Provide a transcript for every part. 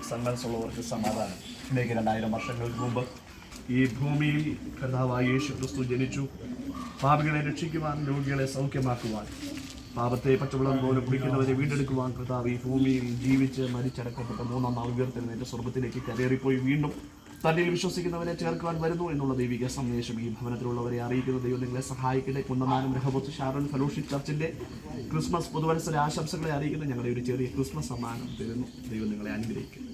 സന്മനസ്സുള്ളവർക്ക് സമാധാനം. ഇന്നേക്ക് 2000 വർഷങ്ങൾക്ക് മുമ്പ് ഈ ഭൂമിയിൽ കർത്താവായ യേശു ക്രിസ്തു ജനിച്ചു. പാപികളെ രക്ഷിക്കുവാൻ, രോഗികളെ സൗഖ്യമാക്കുവാൻ, പാപത്തെ പച്ചവെള്ളം പോലെ കുടിക്കുന്നവരെ വീണ്ടെടുക്കുവാൻ കർത്താവ് ഈ ഭൂമിയിൽ ജീവിച്ച് മരിച്ചടക്കപ്പെട്ട 3-ാം നാൾ ഉയർത്തെഴുന്നേറ്റ് സ്വർഗ്ഗത്തിലേക്ക് കരേറിപ്പോയി വീണ്ടും തന്നിൽ വിശ്വസിക്കുന്നവരെ ചേർക്കുവാൻ വരുന്നു എന്നുള്ള ദൈവിക സന്ദേശം ഈ ഭവനത്തിലുള്ളവരെ അറിയിക്കുന്ന ദൈവം നിങ്ങളെ സഹായിക്കട്ടെ. കുന്നമാനം രഹബോത്ത് ഷാരോൺ ഫെലോഷിപ്പ് ചർച്ചിന്റെ ക്രിസ്മസ് പുതുവത്സര ആശംസകളെ അറിയിക്കുന്ന ഞങ്ങളുടെ ഒരു ചെറിയ ക്രിസ്മസ് സമ്മാനം തരുന്നു. ദൈവം നിങ്ങളെ അനുഗ്രഹിക്കുന്നു.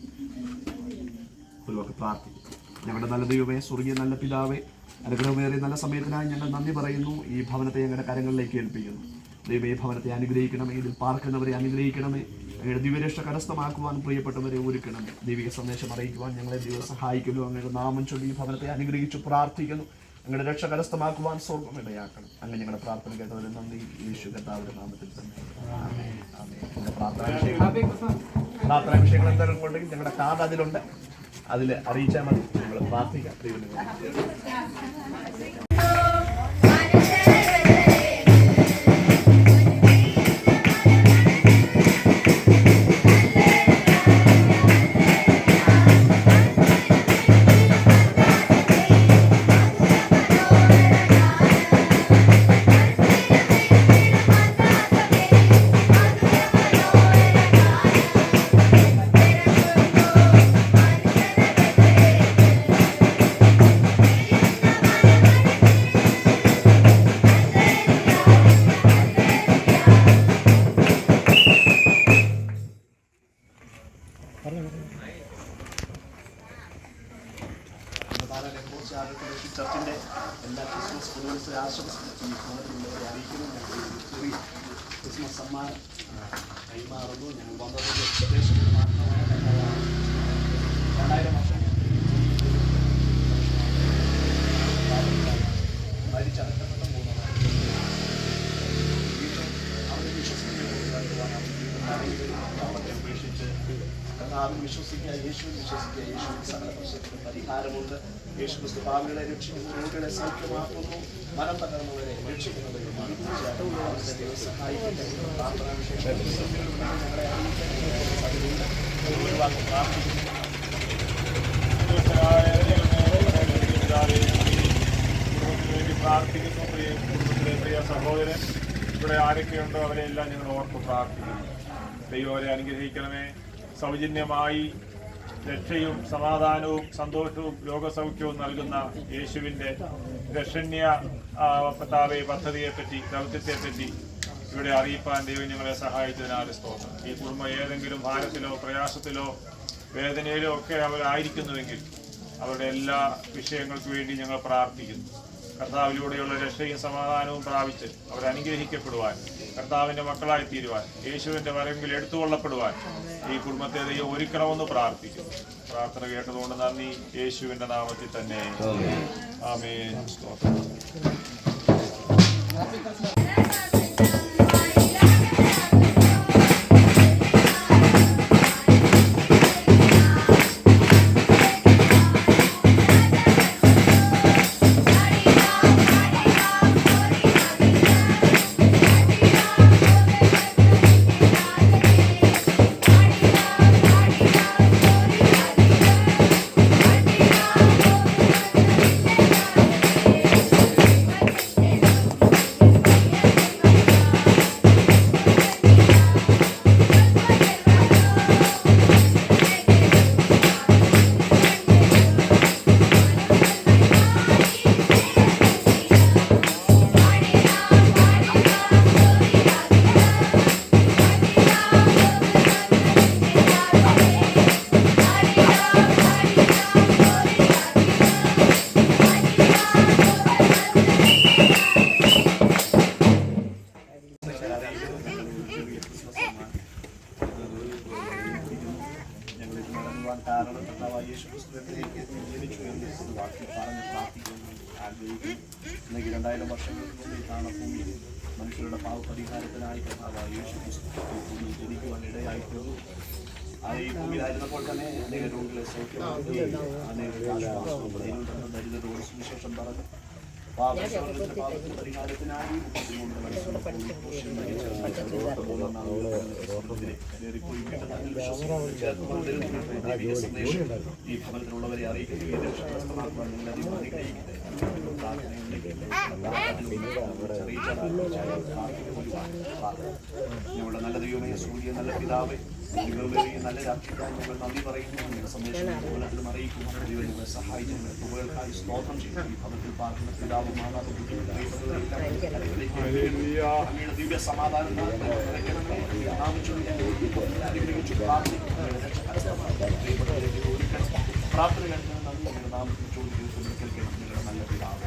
ഒരു വാക്ക് പ്രാർത്ഥിക്കുന്നു. ഞങ്ങളുടെ നല്ല ദൈവമേ, സ്വർഗീയ നല്ല പിതാവേ, അനുഗ്രഹമേറിയ നല്ല സമയത്തിനായി ഞങ്ങൾ നന്ദി പറയുന്നു. ഈ ഭവനത്തെ ഞങ്ങളുടെ കരങ്ങളിലേക്ക് ഏൽപ്പിക്കുന്നു. ദൈവമേ, ഭവനത്തെ അനുഗ്രഹിക്കണമേ, ഇതിൽ പാർക്കുന്നവരെ അനുഗ്രഹിക്കണമേ, അങ്ങയുടെ ദിവ്യരക്ഷ കരസ്ഥമാക്കുവാൻ പ്രിയപ്പെട്ടവരെ ഒരുക്കണമേ. ദൈവിക സന്ദേശം അറിയിക്കുവാൻ ഞങ്ങളെ ദൈവം സഹായിക്കുന്നു. അങ്ങയുടെ നാമം ചൊല്ലി ഈ ഭവനത്തെ അനുഗ്രഹിച്ചു പ്രാർത്ഥിക്കുന്നു. അങ്ങയുടെ രക്ഷ കരസ്ഥമാക്കുവാൻ സ്വർഗ്ഗം ഇടയാക്കണം. അങ്ങനെ ഞങ്ങളുടെ പ്രാർത്ഥന കേട്ടവരെ നന്ദി. യേശു കർത്താവിന്റെ നാമത്തിൽ തന്നെ പ്രാർത്ഥനാ വിഷയങ്ങൾ എന്തെങ്കിലും ഉണ്ടെങ്കിൽ ഞങ്ങളുടെ കാർഡ് അതിലുണ്ട്, അതിൽ അറിയിച്ചാൽ മതി. ഞങ്ങൾ പ്രാർത്ഥിക്കാം. ദൈവം ചർച്ചിന്റെ എല്ലാ ക്രിസ്മസ് പുതുവത്സര ആശംസകളും ഈ ഭവനത്തിലുള്ളവരെ അറിയിക്കുന്നു. ചെറിയ ക്രിസ്മസ് സമ്മാനം കൈമാറുന്നു. ഞങ്ങൾ വന്നതിൻ്റെ പ്രദേശങ്ങൾ മാത്രമാണ് 2000 വർഷം മരിച്ചടക്കപ്പെട്ട 3 അവരെ വിശ്വസിച്ച് കർത്താവിൽ വിശ്വസിക്കുക, യേശുവിൽ വിശ്വസിക്കുക. യേശുവിൽ സകല പ്രശ്നത്തിന് പരിഹാരമുണ്ട്. യേശു ക്രിസ്തു പാപികളെ രക്ഷിക്കുന്നു, രോഗികളെ സൗഖ്യമാക്കുന്നു, മനം തകർന്നവരെ രക്ഷിക്കുന്നത്. ദൈവം സഹായിക്കട്ടെ. പ്രാർത്ഥനാ വിശേഷം ഞങ്ങളെ പ്രാർത്ഥിക്കുന്നു. കുടുംബത്തിലെ പ്രിയ സഹോദരൻ ഇവിടെ ആരൊക്കെയുണ്ടോ അവരെല്ലാം ഞങ്ങൾ ഓർത്ത് പ്രാർത്ഥിക്കുന്നു. ദൈവം അവരെ അനുഗ്രഹിക്കണമേ. സൗജന്യമായി രക്ഷയും സമാധാനവും സന്തോഷവും രോഗസൗഖ്യവും നൽകുന്ന യേശുവിൻ്റെ രക്ഷണ്യ പദ്ധതിയെപ്പറ്റി, ദൗത്യത്തെപ്പറ്റി ഇവിടെ അറിയിപ്പാൻ ദൈവം ഞങ്ങളെ സഹായിച്ചതിനാൽ സ്തോത്രം. ഈ കുടുംബം ഏതെങ്കിലും ഭാരത്തിലോ പ്രയാസത്തിലോ വേദനയിലോ ഒക്കെ അവരായിരിക്കുന്നുവെങ്കിൽ അവരുടെ എല്ലാ വിഷയങ്ങൾക്ക് വേണ്ടി ഞങ്ങൾ പ്രാർത്ഥിക്കുന്നു. കർത്താവിലൂടെയുള്ള രക്ഷയും സമാധാനവും പ്രാപിച്ച് അവർ അനുഗ്രഹിക്കപ്പെടുവാൻ, കർത്താവിൻ്റെ മക്കളായി തീരുവാൻ, യേശുവിൻ്റെ വരവിൽ എടുത്തുകൊള്ളപ്പെടുവാൻ ഈ കുടുംബത്തെ ദൈവം ഒരുക്കണമെന്ന് പ്രാർത്ഥിക്കുന്നു. പ്രാർത്ഥന കേട്ടതുകൊണ്ട് നന്ദി. യേശുവിൻ്റെ നാമത്തിൽ തന്നെ ആമേൻ. സ്തോത്രം. കാരണം കർത്താവായ യേശു ക്രിസ്തുവിലേക്ക് ജനിച്ചു എന്ന് വാക്കി പറഞ്ഞ് പ്രാർത്ഥിക്കുന്നു, ആഗ്രഹിക്കുന്നു. ഇന്നേക്ക് 2000 വർഷങ്ങൾക്ക് മുമ്പ് ഈ കാണഭൂമിയിൽ മനുഷ്യരുടെ പാവപരിഹാരത്തിനായി കർത്താവായ യേശു ക്രിസ്തു ഭൂമിയിൽ ജനിക്കുവാൻ ഇടയായിത്തീർന്നു. ഈ ഭൂമിയിലായിരുന്നപ്പോൾ തന്നെ അനേക രോഗികളെ സൗഖ്യമാക്കി, അനേക ദരിദ്രരോട് സുവിശേഷം പറഞ്ഞു പരിഹാരത്തിനായി ഈ ഭവനത്തിലുള്ളവരെ അറിയിക്കുകയും ഞങ്ങളുടെ നല്ല ദൈവമേ, സൂര്യ നല്ല പിതാവേ, നല്ല രാഷ്ട്രീയക്കായി ഞങ്ങൾ നന്ദി പറയുന്നു. ഞങ്ങളുടെ സന്ദേശം ഭവനത്തിലും അറിയിക്കുന്നു. ദൈവം ഞങ്ങളെ സഹായിച്ചു. ഞങ്ങളുടെ കൃപകൾക്കായി സ്തോത്രം ചെയ്യുന്നു. ഈ ഭവനത്തിൽ പാർക്കുന്ന പിതാവും മാതാവും അങ്ങയുടെ ദിവ്യ സമാധാനം പ്രാർത്ഥന കഴിക്കുന്ന നന്ദി ഞങ്ങളുടെ നാമത്തിൽ ചോദിക്കുന്നു. കേൾക്കണം നിങ്ങളുടെ നല്ല പിതാവ്.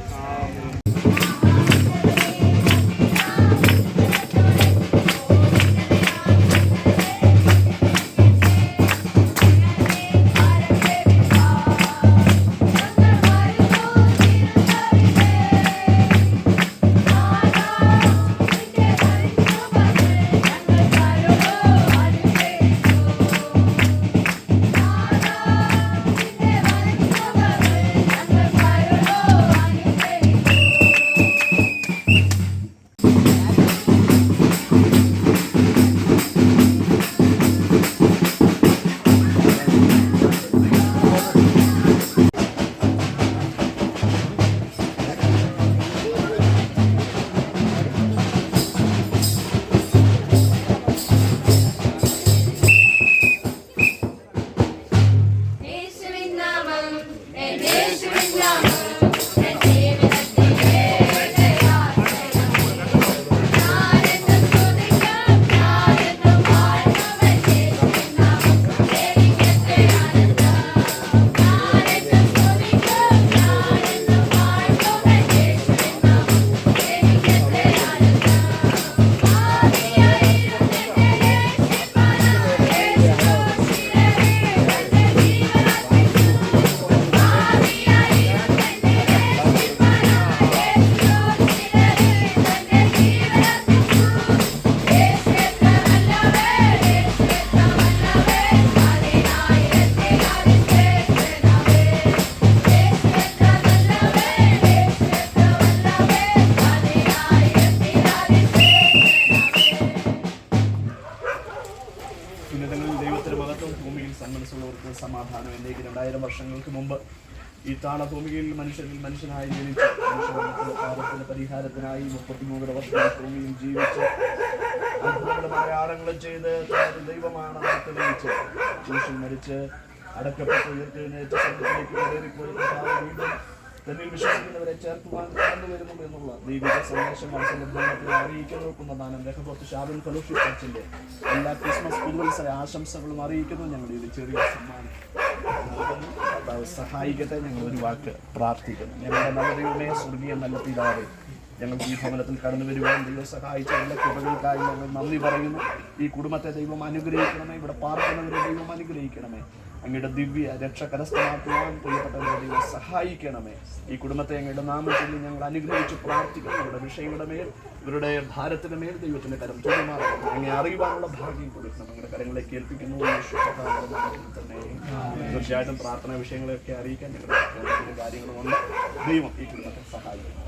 സമാധാനം എന്നേക്ക് 2000 വർഷങ്ങൾക്ക് മുമ്പ് ഈ താളഭൂമിയിൽ മനുഷ്യനായി ജനിച്ച് പാപത്തിന്റെ പരിഹാരത്തിനായി 33 വർഷം ഭൂമിയിൽ ജീവിച്ച് അത്ഭുതങ്ങളുടെ മലയാളങ്ങളും ചെയ്ത് ദൈവമാണ് തെളിയിച്ച് ക്രൂശിൽ മരിച്ച് അടക്കപ്പെട്ട് ഉയർത്തെഴുന്നേറ്റ് സ്വർഗ്ഗത്തിലേക്ക് കയറിപ്പോയി വീണ്ടും തന്നിൽ വിശ്വസിക്കുന്നവരെ ചേർക്കുവാൻ കടന്നു വരുന്നു എന്നുള്ള ദൈവിക സന്ദേശം മത്സരത്തിൽ അറിയിക്കുന്നതാണ് രഹബോത്ത് ഷാബിൻ ഫെലോഷിപ്പ് ചർച്ചിന്റെ എല്ലാ ക്രിസ്മസ് പുതുവത്സര ആശംസകളും അറിയിക്കുന്നു. ഞങ്ങളുടെ ഒരു ചെറിയ സമ്മാനം സഹായിക്കട്ടെ. ഞങ്ങൾ ഒരു വാക്ക് പ്രാർത്ഥിക്കുന്നു. ഞങ്ങളുടെ നല്ല ദൈവമേ, സ്വർഗീയ നല്ല പിതാവേ, ഞങ്ങൾക്ക് ഈ ഭവനത്തിൽ കടന്നു വരുവാൻ ദൈവം സഹായിച്ച എല്ലാ കൃപകൾക്കായി ഞങ്ങൾ നന്ദി പറയുന്നു. ഈ കുടുംബത്തെ ദൈവം അനുഗ്രഹിക്കണമേ. ഇവിടെ പാർക്കുന്നവരെ ദൈവം അനുഗ്രഹിക്കണമേ. അങ്ങയുടെ ദിവ്യ രക്ഷ കരസ്ഥമാക്കുവാൻ പ്രിയപ്പെട്ടവരെ ദൈവം സഹായിക്കണമേ. ഈ കുടുംബത്തെ അങ്ങയുടെ നാമത്തിൽ ഞങ്ങൾ അനുഗ്രഹിച്ച് പ്രാർത്ഥിക്കണം. ഇവരുടെ വിഷയങ്ങളുടെ മേൽ, ഇവരുടെ ഭാരത്തിന്റെ മേൽ ദൈവത്തിന്റെ കരം തൊടുമാറാണ്. അങ്ങനെ അറിയുവാനുള്ള ഭാഗ്യം കൊടുക്കണം. ഞങ്ങളുടെ കരങ്ങളിലേക്ക് ഏൽപ്പിക്കുന്നു. തന്നെ തീർച്ചയായിട്ടും പ്രാർത്ഥനാ വിഷയങ്ങളെയൊക്കെ അറിയിക്കാൻ ഞങ്ങളുടെ കാര്യങ്ങളുമുണ്ട്. ദൈവം ഈ കുടുംബത്തെ സഹായിക്കണം.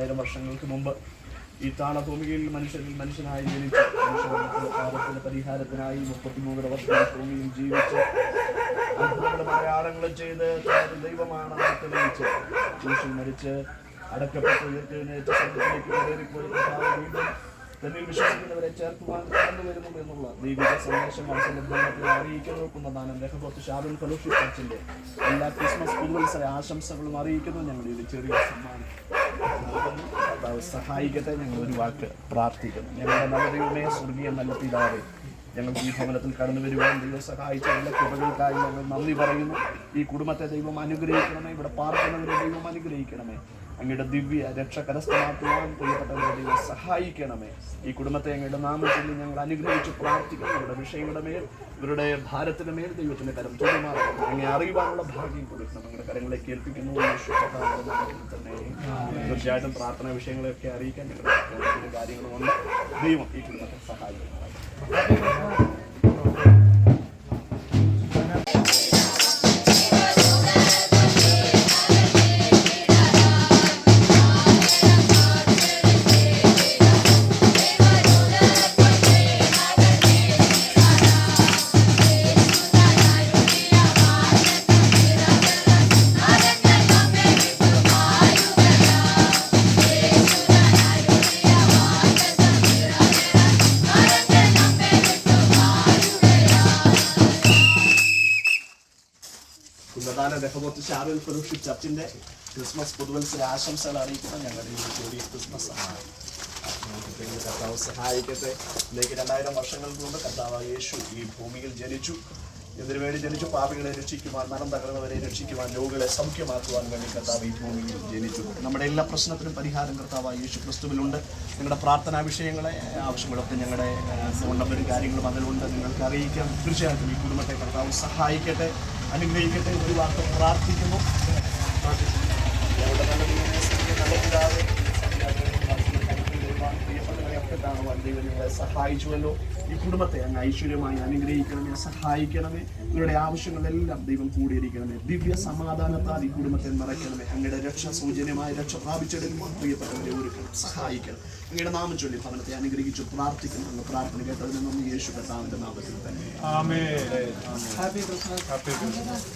2000 വർഷങ്ങൾക്ക് മുമ്പ് ഈ താളഭൂമിയിൽ മനുഷ്യനായി ജനിച്ച് മനുഷ്യരുടെ പാപത്തിന്റെ പരിഹാരത്തിനായി 33 വർഷം ഭൂമിയിൽ ജീവിച്ച് അത്ഭുതങ്ങളുടെ മലയാളങ്ങൾ ചെയ്ത് ദൈവമാണെന്ന് തെളിയിച്ച് ക്രൂശിൽ മരിച്ച് അടക്കപ്പെട്ട് ഉയർത്തെഴുന്നേറ്റ് സ്വർഗ്ഗത്തിലേക്ക് കയറിപ്പോയി വീണ്ടും തന്നിൽ വിശ്വസിക്കുന്നവരെ ചേർക്കുവാൻ കടന്നു വരുന്നു എന്നുള്ള ദൈവിക സന്ദേശം വാത്സല്യത്തിൽ അറിയിക്കുന്നു. കുന്നദാനം രഹബോത്ത് ഷാബിൻ ഫെലോഷിപ്പ് ചർച്ചിന്റെ എല്ലാ ക്രിസ്മസ് പുതുവത്സര ആശംസകളും അറിയിക്കുന്നു. ഞങ്ങളുടെ ഒരു ചെറിയ സമ്മാനം സഹായിക്കട്ടെ. ഞങ്ങൾ ഒരു വാക്ക് പ്രാർത്ഥിക്കുന്നു. ഞങ്ങളുടെ നല്ല ദൈവമേ, സ്വർഗീയ നല്ല പിതാവേ, ഞങ്ങൾക്ക് ഈ ഭവനത്തിൽ കടന്നു വരുവാൻ ദൈവം സഹായിച്ച എല്ലാ കൃപകൾക്കായി ഞങ്ങൾ നന്ദി പറയുന്നു. ഈ കുടുംബത്തെ ദൈവം അനുഗ്രഹിക്കണമേ. ഇവിടെ പാർക്കുന്നവരെ ദൈവം അനുഗ്രഹിക്കണമേ. അങ്ങയുടെ ദിവ്യ രക്ഷ കരസ്ഥമാക്കുവാൻ പ്രിയപ്പെട്ടവരെ ദൈവം സഹായിക്കണമേ. ഈ കുടുംബത്തെ അങ്ങയുടെ നാമത്തിൽ ഞങ്ങൾ അനുഗ്രഹിച്ച് പ്രാർത്ഥിക്കുന്നു. ഇവരുടെ വിഷയങ്ങളുടെ മേൽ, ഇവരുടെ ഭാരത്തിന് മേൽ ദൈവത്തിന്റെ കരം തൊടുമാറണം. അങ്ങനെ അറിയുവാനുള്ള ഭാഗ്യം കൊടുക്കണം. ഞങ്ങളുടെ കരങ്ങളെ കേൾപ്പിക്കുന്നു. തന്നെ തീർച്ചയായിട്ടും പ്രാർത്ഥനാ വിഷയങ്ങളെയൊക്കെ അറിയിക്കാൻ ഞങ്ങളുടെ കാര്യങ്ങളുമുണ്ട്. ദൈവം ഈ കുടുംബത്തെ സഹായിക്കണം. രഹബോത്ത് ഷാബിൻ ഫെലോഷിപ്പ് ചർച്ചിന്റെ ക്രിസ്മസ് പുതുവത്സര ആശംസകൾ അറിയിക്കുന്ന ഞങ്ങളുടെ ഈ ചെറിയ ക്രിസ്മസ് ആണ്. കർത്താവ് സഹായിക്കട്ടെ. ഇതിലേക്ക് 2000 വർഷങ്ങൾക്ക് മുമ്പ് കർത്താവ് യേശു ഈ ഭൂമിയിൽ ജനിച്ചു. ഇതിനു വേണ്ടി ജനിച്ചു. പാപികളെ രക്ഷിക്കുവാൻ, മനം തകർന്നവരെ രക്ഷിക്കുവാൻ, രോഗികളെ സൗഖ്യമാക്കുവാൻ വേണ്ടി കർത്താവ് ഈ ഭൂമിയിൽ ജനിച്ചു. നമ്മുടെ എല്ലാ പ്രശ്നത്തിനും പരിഹാരം കർത്താവ് യേശു ക്രിസ്തുവിലുണ്ട്. നിങ്ങളുടെ പ്രാർത്ഥനാ വിഷയങ്ങളെ ആവശ്യങ്ങളൊക്കെ ഞങ്ങളുടെ ഫോൺ നമ്പറും കാര്യങ്ങളും അതിലുണ്ട്. നിങ്ങൾക്ക് അറിയിക്കാം. തീർച്ചയായിട്ടും ഈ കുടുംബത്തെ കർത്താവ് സഹായിക്കട്ടെ, അനുഗ്രഹിക്കട്ടെ. ഒരു വാക്ക് പ്രാർത്ഥിക്കുന്നു. ഞങ്ങളുടെ നല്ല പിതാവേ, പ്രിയപ്പെട്ടവരെയൊക്കെ കാണുവാൻ ദൈവം നിങ്ങളെ സഹായിച്ചുവല്ലോ. ഈ കുടുംബത്തെ അങ്ങ് ഐശ്വര്യമായി അനുഗ്രഹിക്കണമേ, സഹായിക്കണമേ. ഇവരുടെ ആവശ്യങ്ങളെല്ലാം ദൈവം കൂടിയിരിക്കണമേ. ദിവ്യ സമാധാനത്താൽ ഈ കുടുംബത്തെ നിറയ്ക്കണമേ. അങ്ങയുടെ രക്ഷ സൗജന്യമായ രക്ഷ പ്രാപിച്ചെടുക്കുമ്പോൾ പ്രിയപ്പെട്ടവരെ ഒരുക്കണം, സഹായിക്കണം. അങ്ങയുടെ നാമം ചൊല്ലി ഭവനത്തെ അനുഗ്രഹിച്ചു പ്രാർത്ഥിക്കുന്നു. അങ്ങ് പ്രാർത്ഥന കേട്ടതിന് നന്ദി. യേശു കർത്താവിന്റെ നാമത്തിൽ തന്നെ amen. Happy Christmas. Happy Christmas.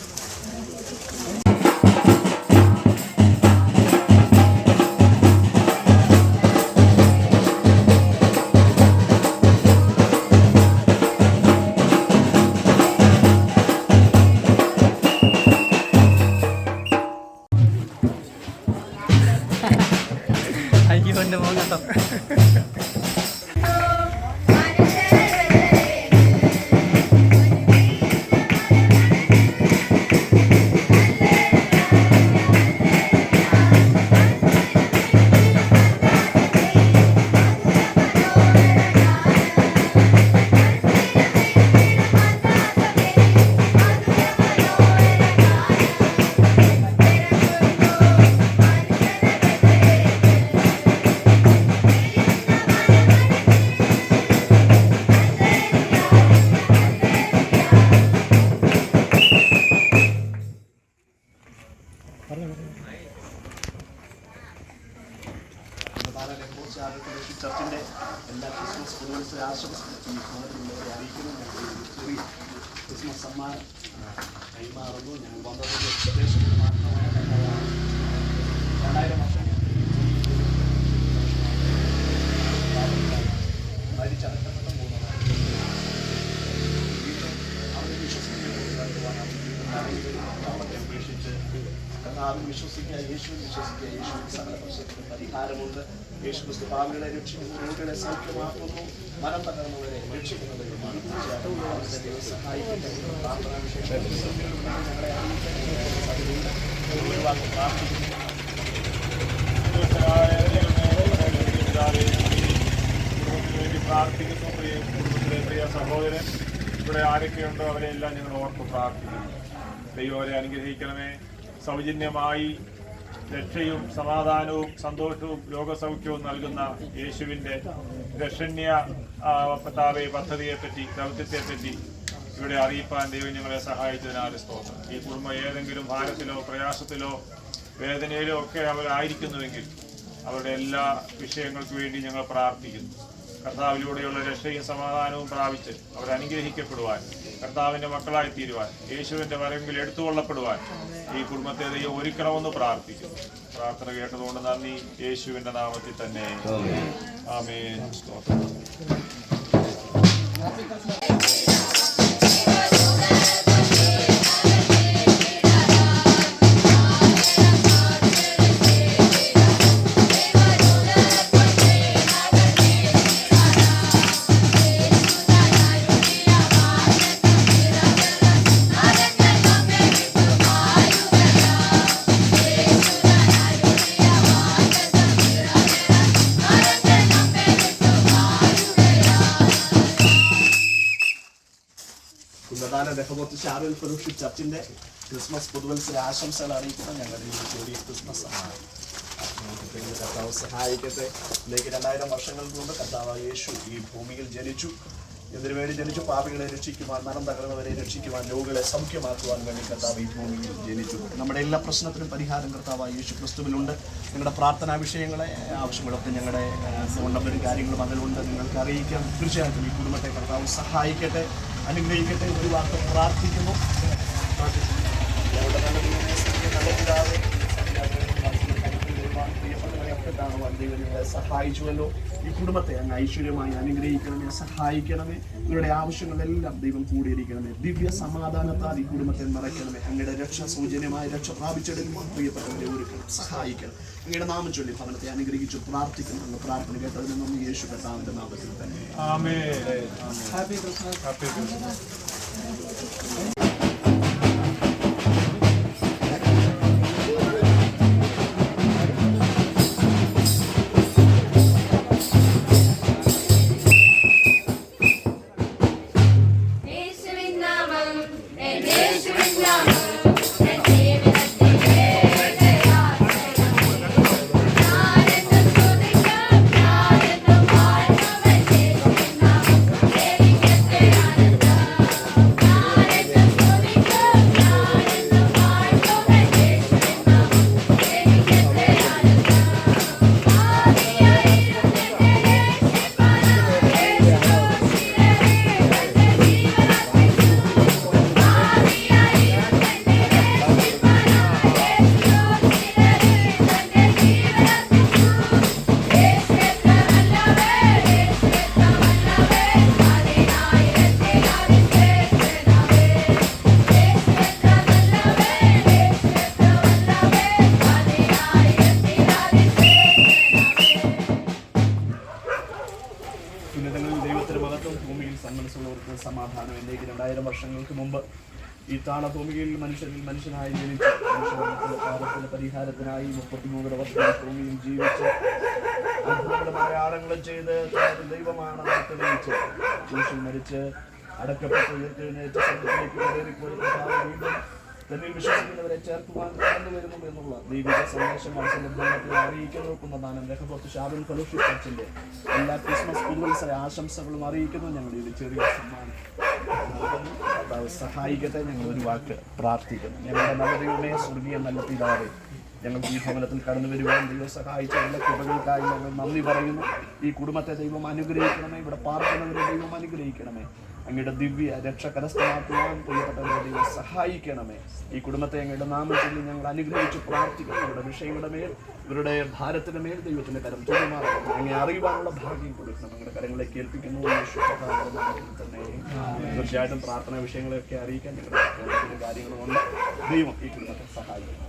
ചർച്ചിന്റെ എല്ലാ ക്രിസ്മസ് പുതുവത്സര ആശംസകളും അറിയിക്കുന്നു. ചെറിയ ക്രിസ്മസ് സമ്മാനം കൈമാറുന്നു. ഞങ്ങൾ വന്നതിന്റെ എക്സ്പെക്ടേഷനിൽ മാത്രമാണ് 2000 വർഷം മരിച്ചടക്കപ്പെട്ട മൂന്നതാണ്. അവരെ വിശ്വസിക്കുന്നവരെ അപേക്ഷിച്ച് കർത്താവിൽ വിശ്വസിക്കുക, യേശുവിൽ വിശ്വസിക്കുക. യേശുവിൽ സകല പ്രശ്നത്തിന് പരിഹാരമുണ്ട്. യേശു ക്രിസ്തു പാപികളെ രക്ഷിക്കുന്നു, രോഗികളെ സൗഖ്യമാക്കുന്നു, മനം തകർന്നവരെ രക്ഷിക്കുന്നത്. ദൈവം സഹായിക്കട്ടെ. പ്രാർത്ഥനാ വിഷയങ്ങളെ ഞങ്ങളെ അറിയിക്കാൻ പ്രാർത്ഥിക്കുന്നു. പ്രാർത്ഥിക്കുന്നു. കുടുംബത്തിലെ പ്രിയ സഹോദരൻ ഇവിടെ ആരൊക്കെയുണ്ടോ അവരെല്ലാം ഞങ്ങൾ ഓർത്ത് പ്രാർത്ഥിക്കുന്നു. ദൈവം അവരെ അനുഗ്രഹിക്കണമേ. സൗജന്യമായി രക്ഷയും സമാധാനവും സന്തോഷവും രോഗസൗഖ്യവും നൽകുന്ന യേശുവിൻ്റെ രക്ഷണ്യ പദ്ധതിയെപ്പറ്റി, ദൗത്യത്തെപ്പറ്റി ഇവിടെ അറിയിപ്പാൻ ദൈവം ഞങ്ങളെ സഹായിച്ചതിനാൽ സ്തോത്രം. ഈ കുടുംബം ഏതെങ്കിലും ഭാരത്തിലോ പ്രയാസത്തിലോ വേദനയിലോ ഒക്കെ അവരായിരിക്കുന്നുവെങ്കിൽ അവരുടെ എല്ലാ വിഷയങ്ങൾക്ക് വേണ്ടി ഞങ്ങൾ പ്രാർത്ഥിക്കുന്നു. കർത്താവിലൂടെയുള്ള രക്ഷയും സമാധാനവും പ്രാപിച്ച് അവർ അനുഗ്രഹിക്കപ്പെടുവാൻ, കർത്താവിൻ്റെ മക്കളായി തീരുവാൻ, യേശുവിൻ്റെ വരവിൽ എടുത്തുകൊള്ളപ്പെടുവാൻ ഈ കുടുംബത്തെ ദൈവം ഒരുക്കണമെന്ന് പ്രാർത്ഥിക്കുന്നു. പ്രാർത്ഥന കേട്ടതുകൊണ്ട് നന്ദി. യേശുവിൻ്റെ നാമത്തിൽ തന്നെ ആമേൻ. സ്തോത്രം. രഹബോത്ത് ഷാറുൽ ഫെലോഷിപ്പ് ചർച്ചിന്റെ ക്രിസ്മസ് പുതുവത്സര ആശംസകൾ അറിയിക്കുന്ന ഞങ്ങളുടെ ഈ ജോലി ക്രിസ്മസ് ആണ്. കർത്താവ് സഹായിക്കട്ടെ. ഇതിലേക്ക് 2000 വർഷങ്ങൾക്ക് മുമ്പ് കർത്താവ് യേശു ഈ ഭൂമിയിൽ ജനിച്ചു. എന്തിനു വേണ്ടി ജനിച്ചു? പാപികളെ രക്ഷിക്കുവാൻ, മനം തകർന്നവരെ രക്ഷിക്കുവാൻ, രോഗികളെ സൗഖ്യമാക്കുവാൻ വേണ്ടി കർത്താവ് ഈ ഭൂമിയിൽ ജനിച്ചു. നമ്മുടെ എല്ലാ പ്രശ്നത്തിനും പരിഹാരം കർത്താവ് യേശു ക്രിസ്തുവിലുണ്ട്. നിങ്ങളുടെ പ്രാർത്ഥനാ വിഷയങ്ങളെ ആവശ്യങ്ങളൊക്കെ ഞങ്ങളുടെ ഫോൺ നമ്പറും കാര്യങ്ങളും അതിലുണ്ട്, നിങ്ങൾക്ക് അറിയിക്കാം. തീർച്ചയായിട്ടും ഈ കുടുംബത്തെ കർത്താവ് സഹായിക്കട്ടെ, അനുഗ്രഹിക്കട്ടെ. ഒരു വാർത്ത പ്രാർത്ഥിക്കുന്നു. ഞങ്ങളുടെ നല്ല പിതാവേ, പ്രിയപ്പെട്ടവരെയൊക്കെ കാണുവാൻ ദൈവം നിങ്ങളെ സഹായിച്ചുവല്ലോ. ഈ കുടുംബത്തെ അങ്ങ് ഐശ്വര്യമായി അനുഗ്രഹിക്കണമേ, സഹായിക്കണമേ. നിങ്ങളുടെ ആവശ്യങ്ങളെല്ലാം ദൈവം കൂടിയിരിക്കണമേ. ദിവ്യ സമാധാനത്താൽ ഈ കുടുംബത്തെ നിറയ്ക്കണമേ. അങ്ങയുടെ രക്ഷ സൗജന്യമായ രക്ഷ പ്രാപിച്ചെടുക്കുമ്പോൾ പ്രിയപ്പെട്ടവരെ ഒരുക്കണം, സഹായിക്കണം. അങ്ങയുടെ നാമം ചൊല്ലി ഭവനത്തെ അനുഗ്രഹിച്ചു പ്രാർത്ഥിക്കണം. അങ്ങ് പ്രാർത്ഥന കേട്ടതിന് നന്ദി. യേശു കർത്താവിന്റെ നാമത്തിൽ തന്നെ amen. Happy Christmas. Happy Christmas. സമാധാനം. എന്നേക്ക് 2000 വർഷങ്ങൾക്ക് മുമ്പ് ഈ താളഭൂമിയിൽ മനുഷ്യനായി ജനിച്ച് മനുഷ്യരുടെ പരിഹാരത്തിനായി 33 വർഷം ഭൂമിയിൽ ജീവിച്ച് അത്ഭുതങ്ങളുടെ മലയാളങ്ങളും ചെയ്ത് ദൈവമാണ് തെളിയിച്ച് ക്രൂശിൽ മരിച്ച് അടക്കപ്പെട്ട് ഉയർത്തെഴുന്നേറ്റ് സ്വർഗ്ഗത്തിലേക്ക് കയറിപ്പോയി വീണ്ടും തന്നിൽ വിശ്വസിക്കുന്നവരെ ചേർക്കുവാൻ കടന്നു വരുന്നു എന്നുള്ള ദൈവിക സന്ദേശം മനസ്സിൽ അറിയിക്കുന്നതാണ്. രഹബോത്ത് ഷാറുൽ ഫെലോഷിപ്പ് ചർച്ചിന്റെ എല്ലാ ക്രിസ്മസ് പുതുവത്സര ആശംസകളും അറിയിക്കുന്നു. ഞങ്ങളുടെ ഒരു ചെറിയ സമ്മാനം കർത്താവ് സഹായിക്കട്ടെ. ഞങ്ങൾ ഒരു വാക്ക് പ്രാർത്ഥിക്കുന്നു. ഞങ്ങളുടെ നല്ല ദൈവമേ, സ്വർഗീയ നല്ല പിതാവേ, ഞങ്ങൾക്ക് ഈ ഭവനത്തിൽ കടന്നു വരുവാൻ ദൈവം സഹായിച്ച എല്ലാ കൃപകൾക്കായി ഞങ്ങൾ നന്ദി പറയുന്നു. ഈ കുടുംബത്തെ ദൈവം അനുഗ്രഹിക്കണമേ. ഇവിടെ പാർക്കുന്നവരെ ദൈവം അനുഗ്രഹിക്കണമേ. അങ്ങയുടെ ദിവ്യ രക്ഷ കരസ്ഥമാക്കുവാൻ പ്രിയപ്പെട്ടവരെ ദൈവം സഹായിക്കണമേ. ഈ കുടുംബത്തെ അങ്ങയുടെ നാമം ചൊല്ലി ഞങ്ങൾ അനുഗ്രഹിച്ച് പ്രാർത്ഥിക്കണം. ഇവരുടെ വിഷയങ്ങളുടെ മേൽ, ഇവരുടെ ഭാരത്തിന്റെ മേൽ ദൈവത്തിന്റെ കരം തൊഴിമാറണം. അങ്ങനെ അറിയുവാനുള്ള ഭാഗ്യം കൊടുക്കണം. ഞങ്ങളുടെ കരങ്ങളിലേക്ക് ഏൽപ്പിക്കുന്നു. തന്നെ തീർച്ചയായിട്ടും പ്രാർത്ഥനാ വിഷയങ്ങളെയൊക്കെ അറിയിക്കാൻ ഞങ്ങളുടെ കാര്യങ്ങളുമുണ്ട്. ദൈവം ഈ കുടുംബത്തെ സഹായിക്കണം.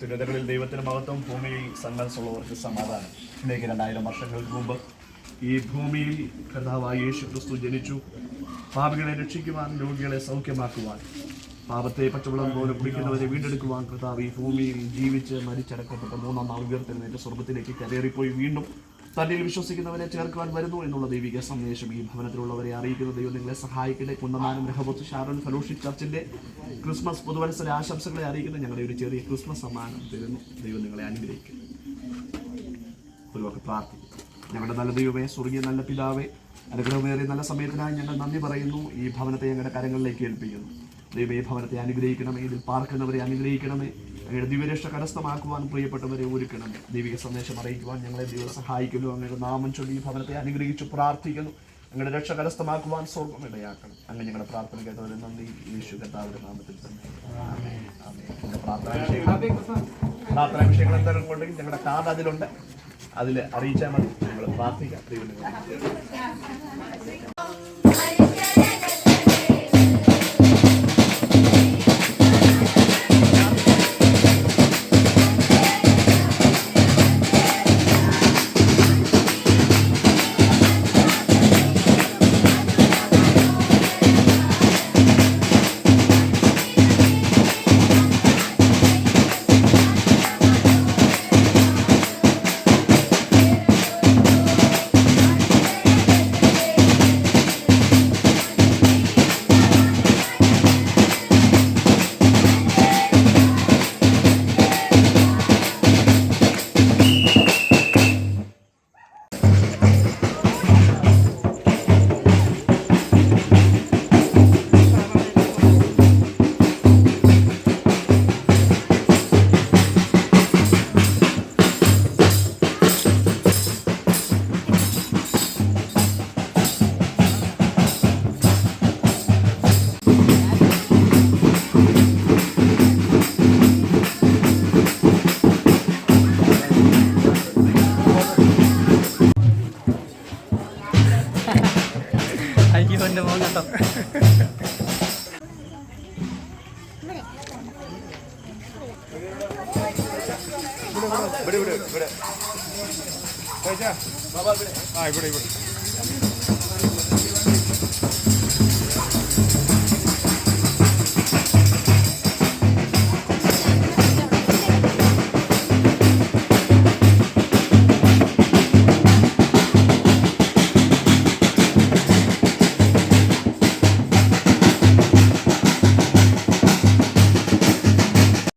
അത്യുന്നതകളിൽ ദൈവത്തിന് മഹത്വം, ഭൂമിയിൽ സന്മനസ്സുള്ളവർക്ക് സമാധാനം. ഇന്നേക്ക് 2000 വർഷങ്ങൾക്ക് മുമ്പ് ഈ ഭൂമിയിൽ കർത്താവായ യേശു ക്രിസ്തു ജനിച്ചു. പാപികളെ രക്ഷിക്കുവാൻ, രോഗികളെ സൗഖ്യമാക്കുവാൻ, പാപത്തെ പച്ചവെള്ളം പോലെ കുടിക്കുന്നവരെ വീണ്ടെടുക്കുവാൻ കർത്താവ് ഈ ഭൂമിയിൽ ജീവിച്ച് മരിച്ചടക്കപ്പെട്ട 3-ാം നാൾ ഉയർത്തെഴുന്നേറ്റ് സ്വർഗ്ഗത്തിലേക്ക് കരേറിപ്പോയി വീണ്ടും തന്നിൽ വിശ്വസിക്കുന്നവരെ ചേർക്കുവാൻ വരുന്നു എന്നുള്ള ദൈവിക സന്ദേശം ഈ ഭവനത്തിലുള്ളവരെ അറിയിക്കുന്ന ദൈവം നിങ്ങളെ സഹായിക്കട്ടെ. കുന്നമാനം രഹബോത്ത് ഷാരോൺ ഫെലോഷിപ്പ് ചർച്ചിന്റെ ക്രിസ്മസ് പുതുവത്സര ആശംസകളെ അറിയിക്കുന്ന ഞങ്ങളുടെ ഒരു ചെറിയ ക്രിസ്മസ് സമ്മാനം തരുന്നു. ദൈവം നിങ്ങളെ അനുഗ്രഹിക്കും. ഒരു വാക്ക് പ്രാർത്ഥിക്കും. ഞങ്ങളുടെ നല്ല ദൈവമേ, സ്വർഗീയ നല്ല പിതാവേ, അനുഗ്രഹമേറിയ നല്ല സമയത്തിനായി ഞങ്ങൾ നന്ദി പറയുന്നു. ഈ ഭവനത്തെ ഞങ്ങളുടെ കരങ്ങളിലേക്ക് ഏൽപ്പിക്കുന്നു. ദൈവമേ, ഭവനത്തെ അനുഗ്രഹിക്കണമേ, ഇതിൽ പാർക്കുന്നവരെ അനുഗ്രഹിക്കണമേ, അങ്ങയുടെ ദിവ്യരക്ഷ കരസ്ഥമാക്കുവാൻ പ്രിയപ്പെട്ടവരെ ഒരുക്കണമേ. ദൈവിക സന്ദേശം അറിയിക്കുവാൻ ഞങ്ങളെ ദൈവം സഹായിക്കുന്നു. അങ്ങയുടെ നാമം ചൊല്ലി ഈ ഭവനത്തെ അനുഗ്രഹിച്ചു പ്രാർത്ഥിക്കുന്നു. അങ്ങയുടെ രക്ഷ കരസ്ഥമാക്കുവാൻ സ്വർഗ്ഗം ഇടയാക്കണം. അങ്ങനെ ഞങ്ങളുടെ പ്രാർത്ഥന കേട്ടവരെ നന്ദി. യേശു കർത്താവിന്റെ നാമത്തിൽ തന്നെ ആമേൻ. ആമേൻ. പ്രാർത്ഥനാ വിഷയങ്ങൾ എന്തെങ്കിലും ഉണ്ടെങ്കിൽ ഞങ്ങളുടെ കാർഡ് അതിലുണ്ട്, അതിൽ അറിയിച്ചാൽ മതി. ഞങ്ങൾ പ്രാർത്ഥിക്കാം. ദൈവം അയ്യോ എൻ്റെ മോൻ കേട്ടോ. ഇവിടെ